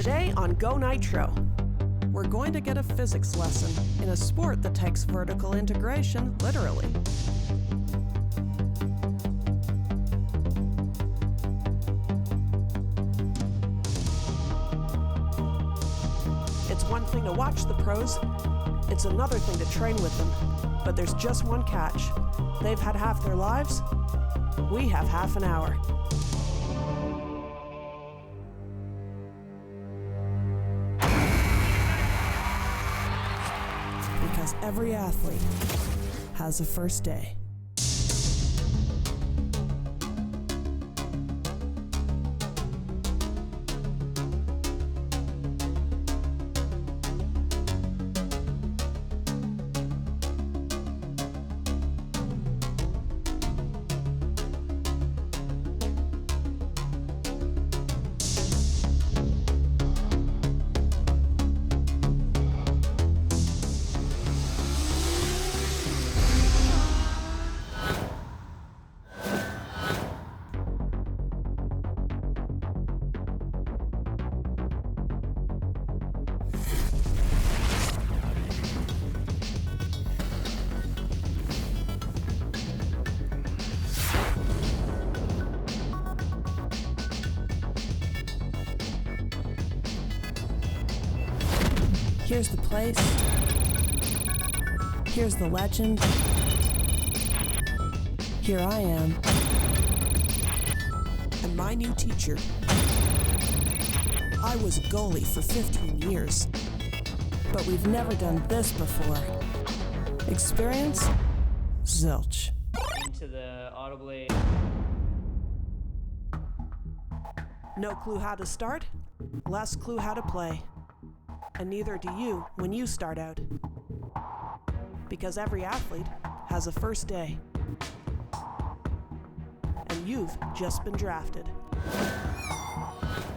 Today on GONITRO, we're going to get a physics lesson in a sport that takes vertical integration literally. It's one thing to watch the pros, it's another thing to train with them. But there's just one catch. They've had half their lives, we have half an hour. Because every athlete has a first day. Here's the place. Here's the legend. Here I am. And my new teacher. I was a goalie for 15 years. But we've never done this before. Experience? Zilch. Into the auto blade. No clue how to start? Less clue how to play. And neither do you when you start out. Because every athlete has a first day. And you've just been drafted.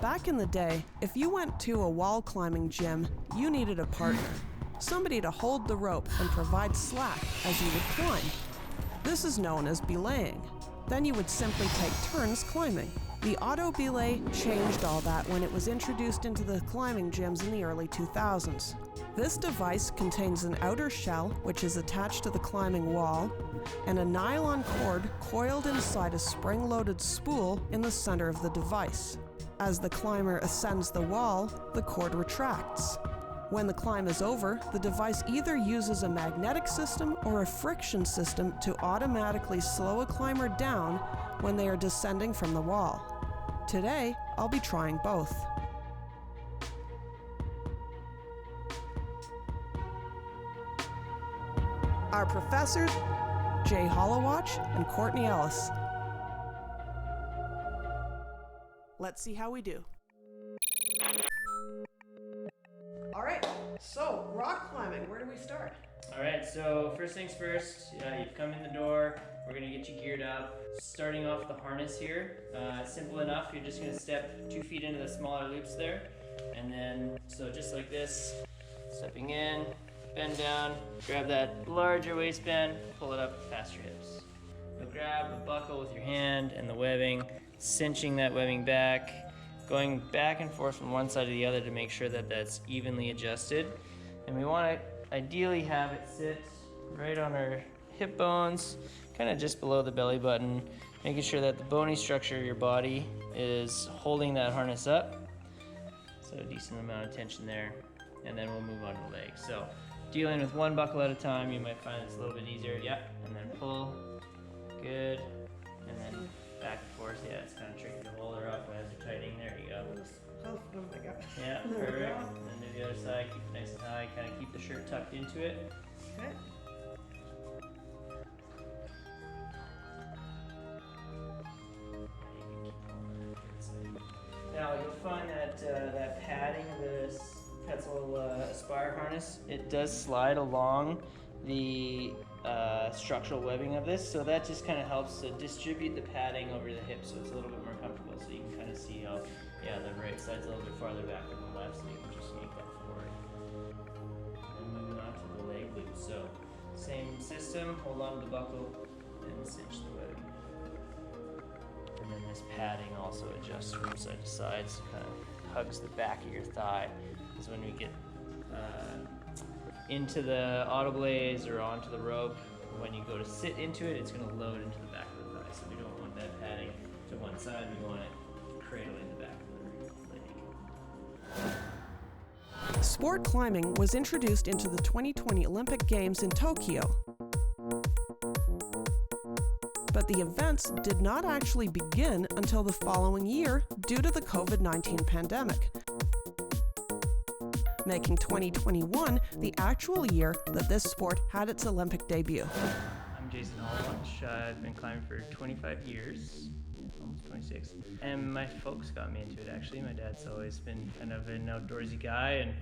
Back in the day, if you went to a wall climbing gym, you needed a partner. Somebody to hold the rope and provide slack as you would climb. This is known as belaying. Then you would simply take turns climbing. The auto belay changed all that when it was introduced into the climbing gyms in the early 2000s. This device contains an outer shell, which is attached to the climbing wall, and a nylon cord coiled inside a spring-loaded spool in the center of the device. As the climber ascends the wall, the cord retracts. When the climb is over, the device either uses a magnetic system or a friction system to automatically slow a climber down when they are descending from the wall. Today, I'll be trying both. Our professors, Jay Hollowatch and Courtney Ellis. Let's see how we do. All right, so rock climbing, where do we start? All right, so first things first, you've come in the door. We're gonna get you geared up. Starting off the harness here, simple enough. You're just gonna step 2 feet into the smaller loops there. And then, so just like this, stepping in, bend down, grab that larger waistband, pull it up past your hips. You'll grab the buckle with your hand and the webbing, cinching that webbing back, going back and forth from one side to the other to make sure that that's evenly adjusted. And we wanna ideally have it sit right on our hip bones, kind of just below the belly button, making sure that the bony structure of your body is holding that harness up. So a decent amount of tension there, and then we'll move on to the legs. So dealing with one buckle at a time, you might find it's a little bit easier. Yep, and then pull, good, and then back and forth. Yeah, it's kind of tricky to hold her up as you're tightening. There you go. Yeah, perfect. And then do the other side, keep it nice and high, kind of keep the shirt tucked into it. Okay. Now you'll find that that padding of the Petzl Aspire harness, it does slide along the structural webbing of this, so that just kind of helps to distribute the padding over the hips so it's a little bit more comfortable, so you can kind of see how, yeah, the right side's a little bit farther back than the left, so you can just yank that forward. And then moving on to the leg loop. So same system, hold on to the buckle and cinch the webbing. And then this padding also adjusts from side to side, so kind of hugs the back of your thigh. Is when we get into the autoblaze or onto the rope. When you go to sit into it, it's going to load into the back of the thigh. So we don't want that padding to one side. We want it cradling the back of the leg. Sport climbing was introduced into the 2020 Olympic Games in Tokyo. But the events did not actually begin until the following year due to the COVID-19 pandemic, making 2021 the actual year that this sport had its Olympic debut. I'm Jason Hallwatch. I've been climbing for 25 years, almost 26. And my folks got me into it actually. My dad's always been kind of an outdoorsy guy and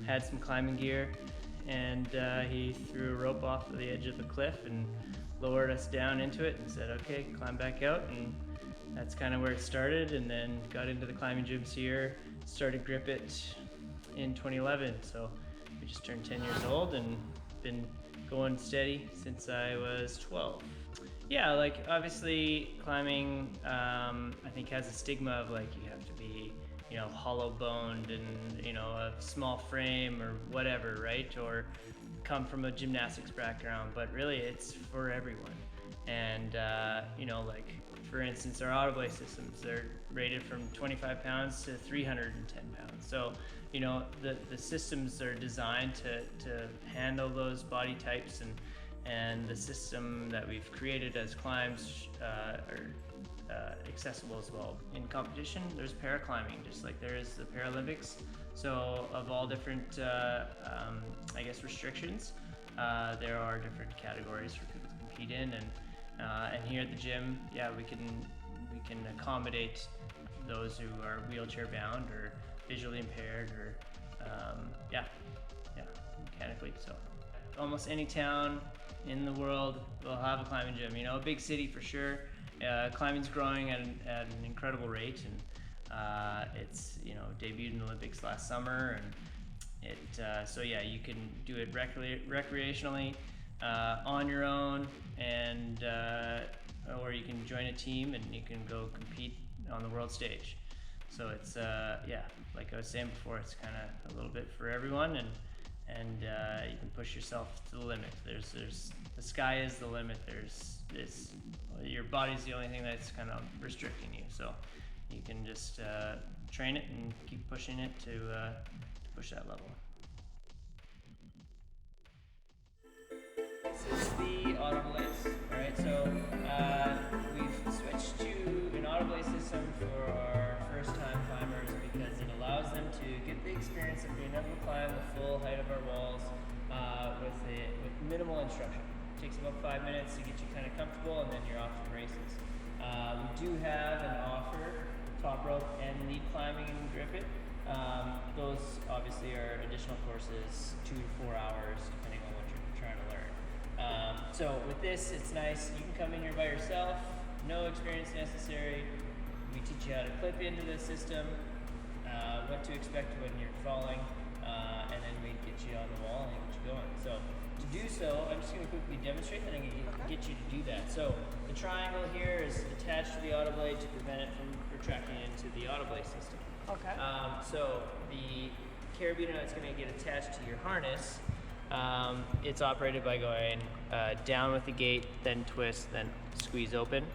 had some climbing gear. And he threw a rope off the edge of the cliff and lowered us down into it and said, okay, climb back out. And that's kind of where it started. And then got into the climbing gyms here, started Grip It in 2011. So we just turned 10 years old and been going steady since I was 12. Yeah, like obviously climbing, I think has a stigma of like you have to be, you know, hollow boned and, you know, a small frame or whatever, right? Or come from a gymnastics background, but really it's for everyone. And, you know, like for instance, our autoblaze systems, they're rated from 25 pounds to 310 pounds. So, you know, the systems are designed to handle those body types, and the system that we've created as climbs are accessible as well. In competition, there's paraclimbing, just like there is the Paralympics. So of all different, I guess, restrictions, there are different categories for people to compete in, and here at the gym, yeah, we can accommodate those who are wheelchair bound or visually impaired or mechanically. So almost any town in the world will have a climbing gym. You know, a big city for sure. Climbing's growing at an incredible rate, and it's, you know, debuted in the Olympics last summer, and it so yeah, you can do it recreationally on your own, and or you can join a team and you can go compete on the world stage. So it's yeah, like I was saying before, it's kind of a little bit for everyone, and you can push yourself to the limit. There's the sky is the limit. Your body's the only thing that's kind of restricting you. So you can just train it and keep pushing it to push that level. This is the autoblaze. All right, so we've switched to an autoblaze system for our first-time climbers because it allows them to get the experience of being able to climb the full height of our walls with minimal instruction. It takes about 5 minutes to get you kind of comfortable, and then you're off to the races. We do have an offer, top rope and lead climbing and Grip It. Those obviously are additional courses, 2 to 4 hours, depending on what you're trying to learn. So with this, it's nice. You can come in here by yourself, no experience necessary. We teach you how to clip into the system, what to expect when you're falling, and then we get you on the wall and get you going. So to do so, I'm just going to quickly demonstrate, and I'm going to get you to do that. So the triangle here is attached to the autoblade to prevent it from retracting into the autoblade system. Okay. So the carabiner that's going to get attached to your harness, it's operated by going down with the gate, then twist, then squeeze open.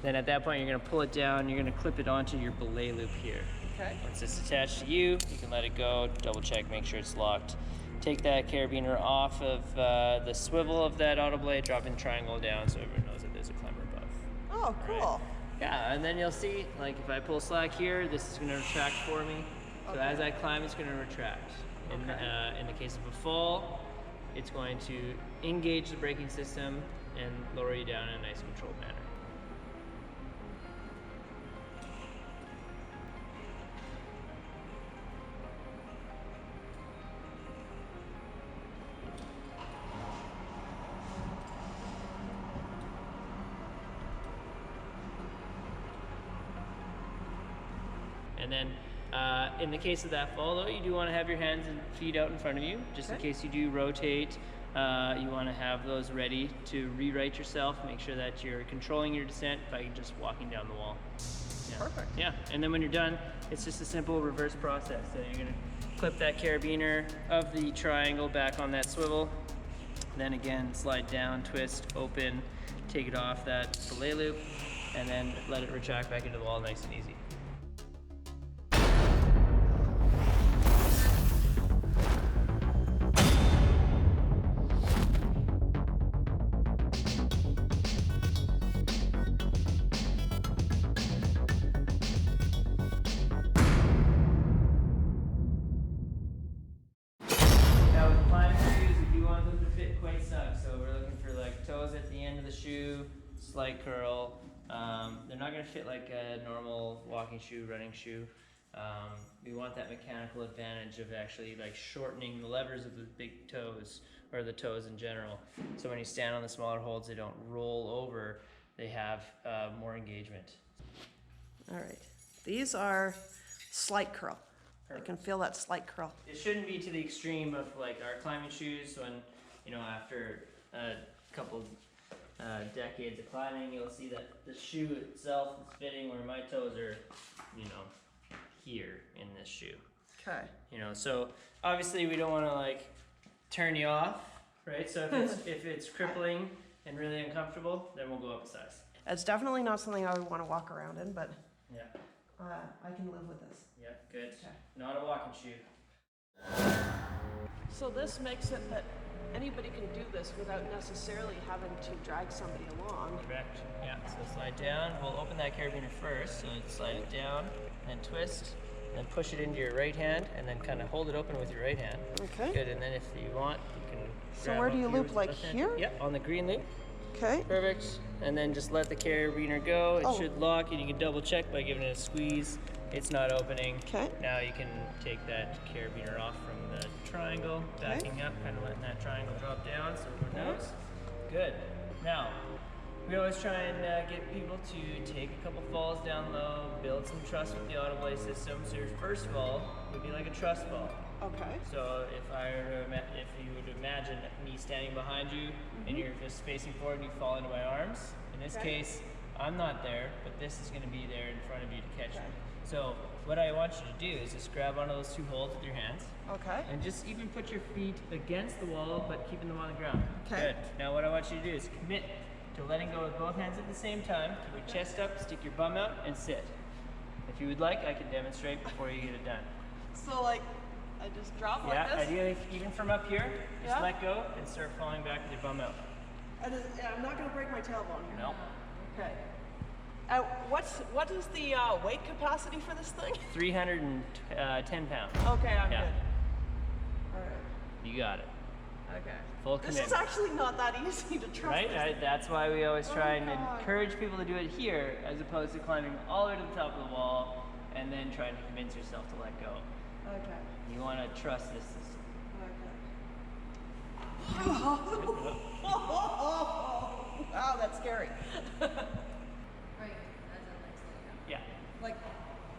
Then at that point, you're going to pull it down. You're going to clip it onto your belay loop here. Okay. Once it's attached to you, you can let it go, double check, make sure it's locked. Take that carabiner off of the swivel of that autoblade, drop in triangle down so everyone knows that there's a climber above. Oh, cool. Right. Yeah, and then you'll see, like if I pull slack here, this is going to retract for me. So as I climb, it's going to retract. In the case of a fall, it's going to engage the braking system and lower you down in a nice controlled manner. And then in the case of that fall, though, you do want to have your hands and feet out in front of you, just in case you do rotate. You want to have those ready to rewrite yourself. Make sure that you're controlling your descent by just walking down the wall. Yeah. Perfect. Yeah, and then when you're done, it's just a simple reverse process. So you're gonna clip that carabiner of the triangle back on that swivel, then again slide down, twist, open, take it off that belay loop, and then let it retract back into the wall nice and easy. Now with climbing shoes, we do want them to fit quite snug, so we're looking for like toes at the end of the shoe, slight curl. They're not going to fit like a normal walking shoe, running shoe. We want that mechanical advantage of actually like shortening the levers of the big toes, or the toes in general. So when you stand on the smaller holds, they don't roll over, they have more engagement. All right. These are slight curl. I can feel that slight curl. It shouldn't be to the extreme of like our climbing shoes when, you know, after a couple decades of climbing, you'll see that the shoe itself is fitting where my toes are, you know, here in this shoe. Okay. You know, so obviously we don't want to like turn you off, right? So if it's crippling and really uncomfortable, then we'll go up a size. It's definitely not something I would want to walk around in, but Yeah. I can live with this. Yeah, good. Okay. Not a walking shoe. So this makes it that anybody can do this without necessarily having to drag somebody along. Correct. Yeah. So slide down. We'll open that carabiner first. So slide it down, and twist, and push it into your right hand, and then kind of hold it open with your right hand. Okay. Good. And then if you want, you can. So grab where do up you here loop, with the like left hand. here? Yeah, on the green loop. Okay. Perfect. And then just let the carabiner go. It Oh. should lock, and you can double check by giving it a squeeze. It's not opening. Okay. Now you can take that carabiner off from the triangle, backing up, kind of letting that triangle drop down so everyone knows. Good. Now, we always try and get people to take a couple falls down low, build some trust with the autoblade system. So your first fall would be like a trust fall. Okay. So if you would imagine me standing behind you and you're just facing forward and you fall into my arms, in this case, I'm not there, but this is going to be there in front of you to catch me. So what I want you to do is just grab one of those two holds with your hands. Okay. And just even put your feet against the wall, but keeping them on the ground. Okay. Good. Now what I want you to do is commit to letting go with both hands at the same time. Keep your chest up, stick your bum out, and sit. If you would like, I can demonstrate before you get it done. So like, I just drop like Yeah, this? ideally even from up here, just Yeah. let go and start falling back with your bum out. I'm not going to break my tailbone here. No. Okay. What is the weight capacity for this thing? 310 pounds. Okay, I'm Yeah. good. All right. You got it. Okay. Full This commitment. is actually not that easy to trust. Right? That's why we always try and God. encourage people to do it here as opposed to climbing all the way to the top of the wall and then trying to convince yourself to let go. Okay. You want to trust this system. Okay. Wow, that's scary. Yeah. Like,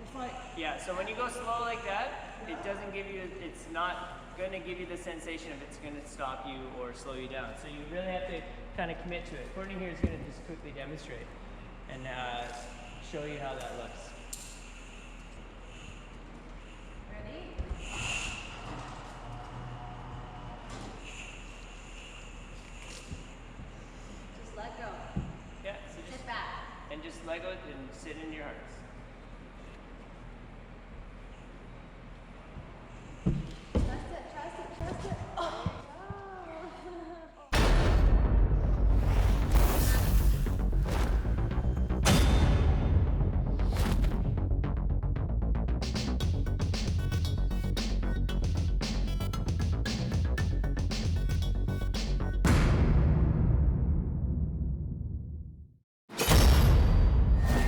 if I. Yeah, so when you go slow like that, it doesn't give you, it's not going to give you the sensation of it's going to stop you or slow you down. So you really have to kind of commit to it. Courtney here is going to just quickly demonstrate and show you how that looks. Ready? Just let go. Yeah, so just, Sit back. and just let go and sit in your harness. Trust it, trust it, trust it. Oh.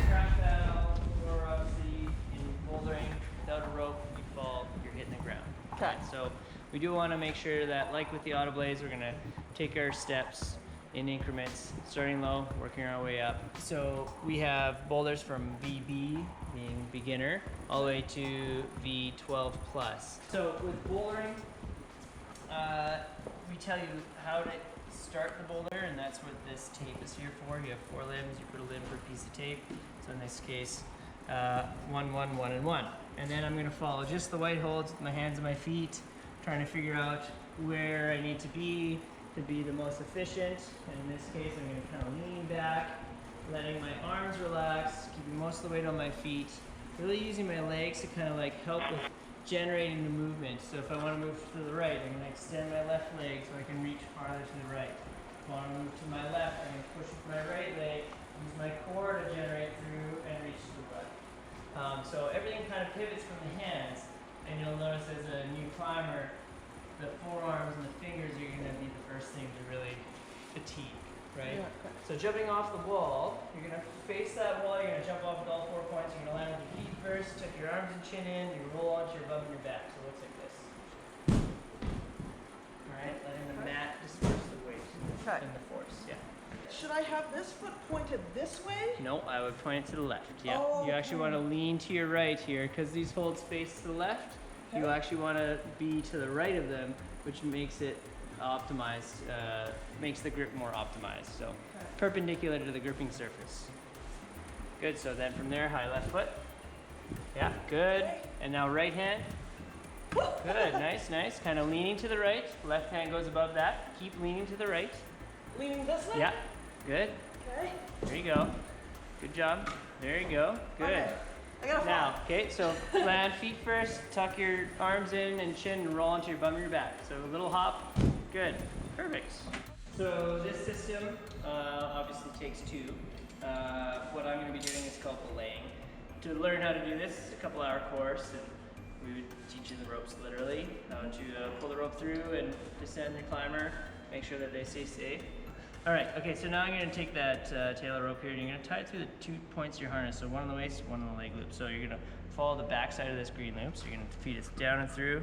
Crash paddle, or obviously in bouldering, without a rope, you fall, you're hitting the ground. Okay. So we do want to make sure that, like with the auto blades, we're going to take our steps in increments, starting low, working our way up. So we have boulders from VB, being beginner, all the way to V12 plus. So with bouldering, we tell you how to start the boulder, and that's what this tape is here for. You have 4 limbs, you put a limb per piece of tape. So in this case, 1, 1, 1, and 1. And then I'm going to follow just the white holds with my hands and my feet, trying to figure out where I need to be the most efficient. And in this case, I'm going to kind of lean back, letting my arms relax, keeping most of the weight on my feet, really using my legs to kind of like help with generating the movement. So if I want to move to the right, I'm going to extend my left leg so I can reach farther to the right. If I want to move to my left, I'm going to push with my right leg, use my core to generate through and reach to the right. So everything kind of pivots from the hands, and you'll notice as a new climber, the forearms and the fingers are going to be the first thing to really fatigue, right? Yeah, okay. So jumping off the wall, you're going to face that wall, you're going to jump off with all 4 points, you're going to land with your feet first, tuck your arms and chin in, you roll onto your bum and your back, so it looks like this. Alright, letting the mat disperse the weight Okay. and the force, yeah. Should I have this foot pointed this way? No, I would point it to the left, yeah. Oh, You actually want to lean to your right here, because these holds face to the left. You Okay. actually want to be to the right of them, which makes it optimized, makes the grip more optimized. So perpendicular to the gripping surface. Good, so then from there, high left foot. Yeah, good. And now right hand. Good, nice, nice. Kind of leaning to the right. Left hand goes above that. Keep leaning to the right. Leaning this way? Yeah, good. Okay. There you go. Good job. There you go. Good. Okay. I gotta fall. Now, okay, so land feet first, tuck your arms in and chin and roll onto your bum and your back. So a little hop. Good. Perfect. So this system obviously takes 2. What I'm going to be doing is called belaying. To learn how to do this, it's a couple-hour course, and we would teach you the ropes literally, how to pull the rope through and descend the climber, make sure that they stay safe. All right, okay, so now I'm going to take that tail of rope here and you're going to tie it through the 2 points of your harness. So one on the waist, one on the leg loop. So you're going to follow the back side of this green loop. So you're going to feed it down and through.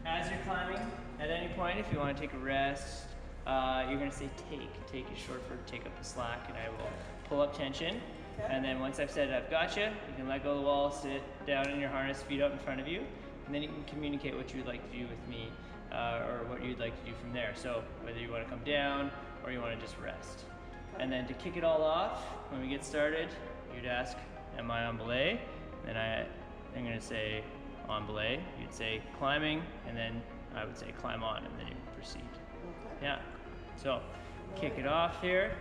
As you're climbing, at any point, if you want to take a rest, you're going to say take. Take is short for take up the slack, and I will pull up tension. Okay. And then once I've said I've got you can let go of the wall, sit down in your harness, feet out in front of you, and then you can communicate what you'd like to do with me, or what you'd like to do from there. So whether you want to come down or you want to just rest. And then to kick it all off, when we get started, you'd ask, am I on belay? And then I'm going to say on belay. You'd say climbing, and then I would say climb on, and then you proceed. Okay. Yeah. So kick it off here.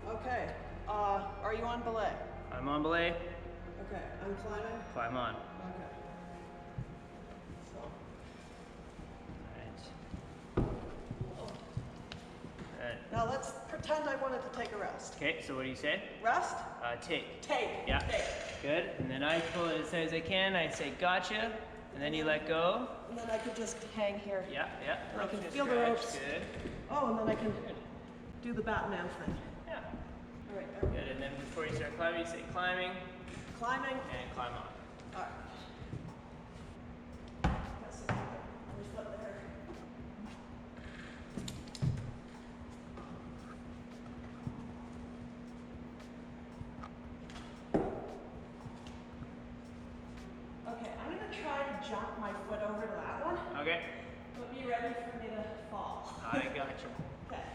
Okay. Are you on belay? I'm on belay. Okay. I'm climbing. Climb on. Okay. So. Right. Now let's pretend I wanted to take a rest. Okay, so what do you say? Rest? Take. Take. Yeah. Take. Good. And then I pull it as tight as I can. I say gotcha. And then you let go. And then I could just hang here. Yeah, yeah. And I can Ropes feel the stretch. ropes. Good. Oh, and then I can do the Batman thing. Yeah. All right. Good. And then before you start climbing, you say climbing Climbing. and climb on. All right. Got some on your foot there. Okay, I'm gonna try to jump my foot over to that one, Okay. but be ready for me to fall. I gotcha. Okay.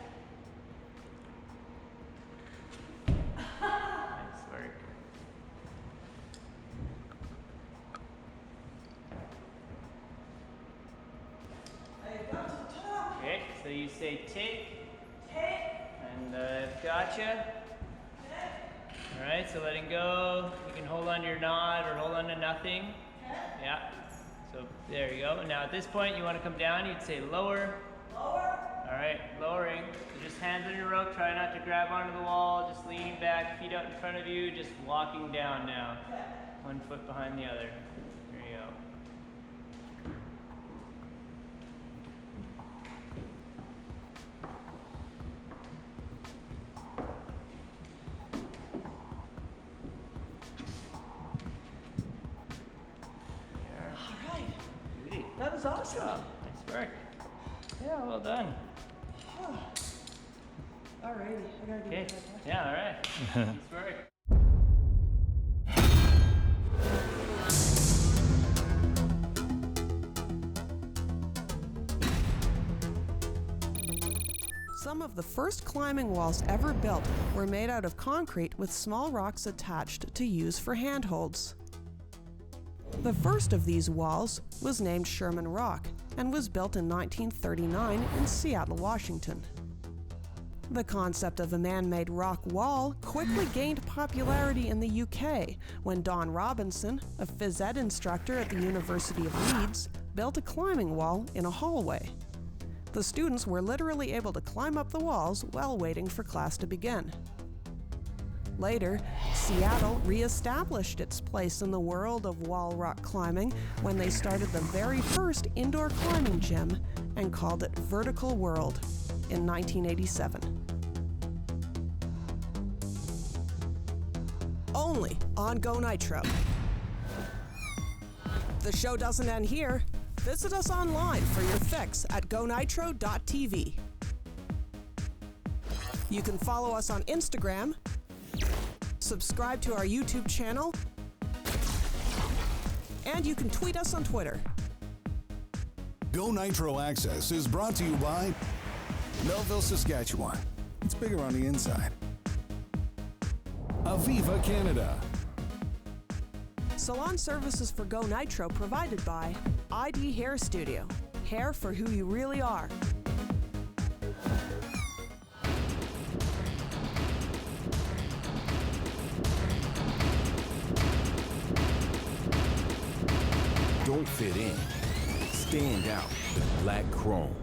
Nice work. I got to the top. Okay, so you say take Take. and gotcha. Okay. All right, so letting go. You can hold on to your knot or hold on to nothing. Okay. Yeah. So there you go. Now at this point, you want to come down. You'd say lower. Lower. All right, lowering. So just hands on your rope. Try not to grab onto the wall. Just leaning back, feet out in front of you. Just walking down now. Okay. 1 foot behind the other. There you go. All right. Beauty. That is awesome. Nice work. Yeah, well done. All righty. I gotta do Okay. that. Yeah, all right. Nice work. Some of the first climbing walls ever built were made out of concrete with small rocks attached to use for handholds. The first of these walls was named Sherman Rock and was built in 1939 in Seattle, Washington. The concept of a man-made rock wall quickly gained popularity in the UK when Don Robinson, a phys ed instructor at the University of Leeds, built a climbing wall in a hallway. The students were literally able to climb up the walls while waiting for class to begin. Later, Seattle re-established its place in the world of wall rock climbing when they started the very first indoor climbing gym and called it Vertical World in 1987. Only on GONITRO. The show doesn't end here. Visit us online for your fix at gonitro.tv. You can follow us on Instagram, subscribe to our YouTube channel, and you can tweet us on Twitter. GONITRO Access is brought to you by Melville, Saskatchewan. It's bigger on the inside. Aviva Canada. Salon services for GONITRO provided by ID Hair Studio. Hair for who you really are. Don't fit in. Stand out with black chrome.